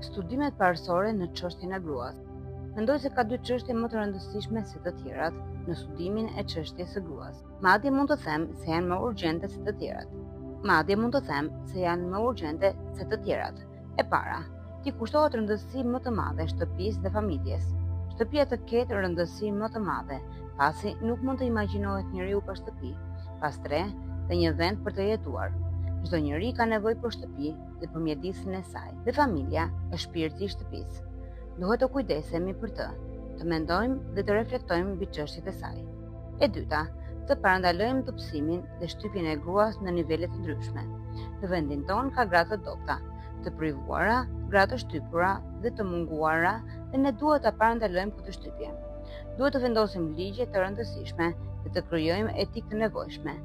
Studimet parësore në çështjen e gruas. Mendoj se ka dy çështje më të rëndësishme se të tjerat në studimin e çështjes së gruas. Madje mund të them se janë më urgjente se të tjerat. E para, ti kushtohet rëndësi më të madhe shtëpisë dhe familjes. Shtëpia të ketë rëndësi më të madhe, pasi nuk mund të imagjinohet njeriu pa shtëpi, pas tre dhe një vend për të jetuar. Çdo njeri ka nevojë për shtëpi dhe për mjedisin e saj, dhe familja është shpirti i shtëpisë. Duhet të kujdesemi për të mendojmë dhe të reflektojmë mbi çështjet e saj. E dyta, të parandalojmë topsimin dhe shtypjen e gruas në nivele të ndryshme. Në vendin tonë ka gra të dobta, të privuara, gra të shtypura dhe të munguara, dhe ne duhet ta parandalojmë këtë shtypje. Duhet të vendosim ligje të rëndësishme dhe të krijojmë etikë të nevojshme,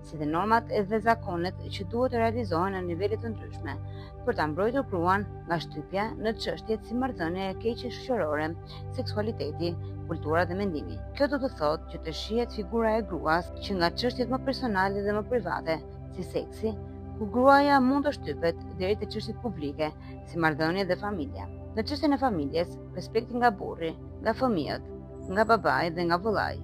si dhe normat dhe zakonet që duhet të realizohen në nivele të ndryshme, për ta mbrojtur gruan nga shtypja në çështjet si marrëdhënia e keqe shoqërore, seksualiteti, kultura dhe mendimi. Kjo do të thotë që të shihet figura e gruas që nga çështjet më personale dhe më private, si seksi, ku gruaja mund të shtypet deri te çështjet publike, si marrëdhënia dhe familja. Në çështjen e familjes, respekti nga burri, nga fëmijët, nga babai dhe nga vëllai.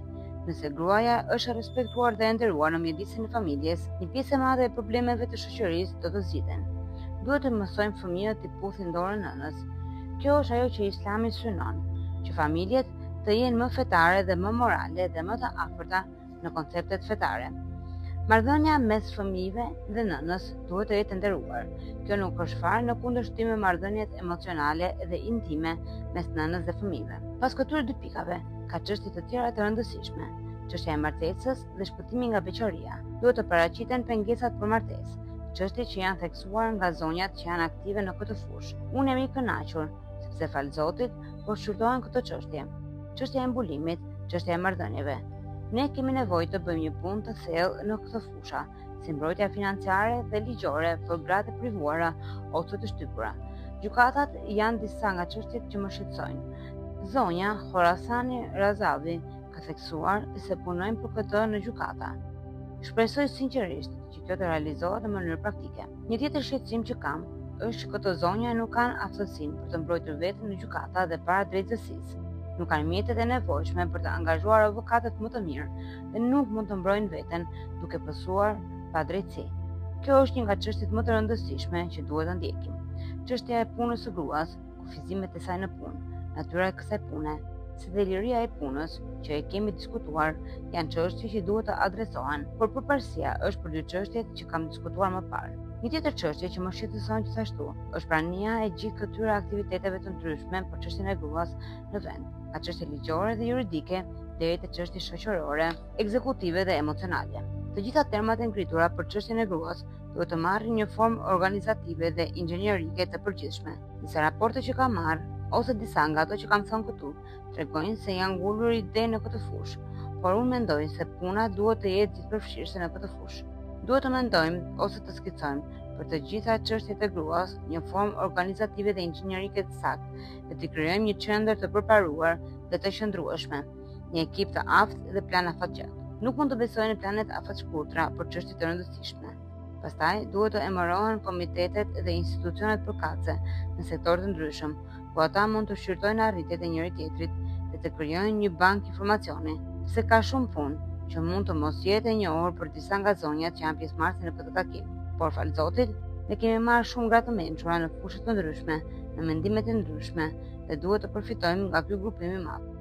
Nëse gruaja është respektuar dhe nderuar në mjedisin e familjes, një pjesë e madhe e problemeve të shoqërisë do të zgjidhen. Duhet të mësojmë fëmijët të puthin dorën nënës. Kjo është ajo që Islami synon, që familjet të jenë më fetare dhe më morale dhe më të afërta në konceptet fetare. Marrëdhënia mes fëmijëve dhe nënës duhet të jetë nderuar. Kjo nuk është fare në kundërshtim me marrëdhëniet emocionale dhe intime mes nënës dhe fëmijëve. Pas këtyre dy pikave, ka çështje të tjera të rëndësishme, çështja e martesës dhe shpëtimi nga beqaria. Duhet të paraqiten pengesat për martesë, çështje që janë theksuar nga zonjat që janë aktive në këtë fushë. Unë jam i kënaqur, sepse fal Zotit, po shqyrtohen këtë çështje. Çështja e mbulimit, çështja e marrëdhënieve. Ne kemi nevojë të bëjmë një punë të thellë në këtë fushë, si mbrojtja financiare dhe ligjore për gratë e privuara ose të shtypura. Gjykatat janë disa nga çështjet që më shqetësojnë. Zonja Khorasani Razavi ka theksuar se punojnë për këtë në gjykata. Shpresoj sinqerisht që kjo të realizohet në mënyrë praktike. Një tjetër shqetësim që kam është që këto zonja nuk kanë aftësinë për të mbrojtur veten në gjykata dhe para drejtësisë. Nuk kanë mjetet e nevojshme për të angazhuar avokatët më të mirë dhe nuk mund të mbrojnë veten duke pësuar pa drejtësi. Kjo është një nga çështjet më të rëndësishme që duhet të ndjekim. Çështja e punës së gruas, kufizimet e saj në punë, natyra e kësaj pune, si dhe liria e punës që e kemi diskutuar, janë çështje që duhet të adresohen, por përparësia është për dy çështjet që kam diskutuar më parë. Një tjetër çështje që më shqetëson gjithashtu është prania e gjithë këtyre aktiviteteve të ndryshme për çështjen e gruas në vend, nga çështje ligjore dhe juridike deri te çështje shoqërore, ekzekutive dhe emocionale. Të gjitha termat e ngritura për çështjen e gruas duhet të marrin një formë organizative dhe inxhinierike të përgjithshme. Disa raporte që kam marrë ose disa nga ato që kam thënë këtu tregojnë se janë ngulur ide në këtë fushë, por unë mendoj se puna duhet të jetë gjithëpërfshirëse në këtë fushë. Duhet të mendojmë ose të skicojmë për të gjitha çështjet e gruas një formë organizative dhe inxhinierike të saktë dhe të krijojmë një qendër të përparuar dhe të qëndrueshme, një ekip të aftë dhe plan afatgjatë. Nuk mund të besojnë planet afatshkurtra për çështje të rëndësishme. Pastaj duhet të emërohen komitetet dhe institucionet përkatëse në sektor të ndryshëm, ku ata mund të shqyrtojnë arritjet e njëri tjetrit dhe të krijojnë një bankë informacioni, se ka shumë punë që mund të mos jetë e njohur për disa nga zonjat që janë pjesëmarrëse në këtë takim. Por fal Zotit, ne kemi marrë shumë gra të mençura në fushat të ndryshme, në mendimet e ndryshme dhe duhet të përfitojmë nga ky grupim i madh.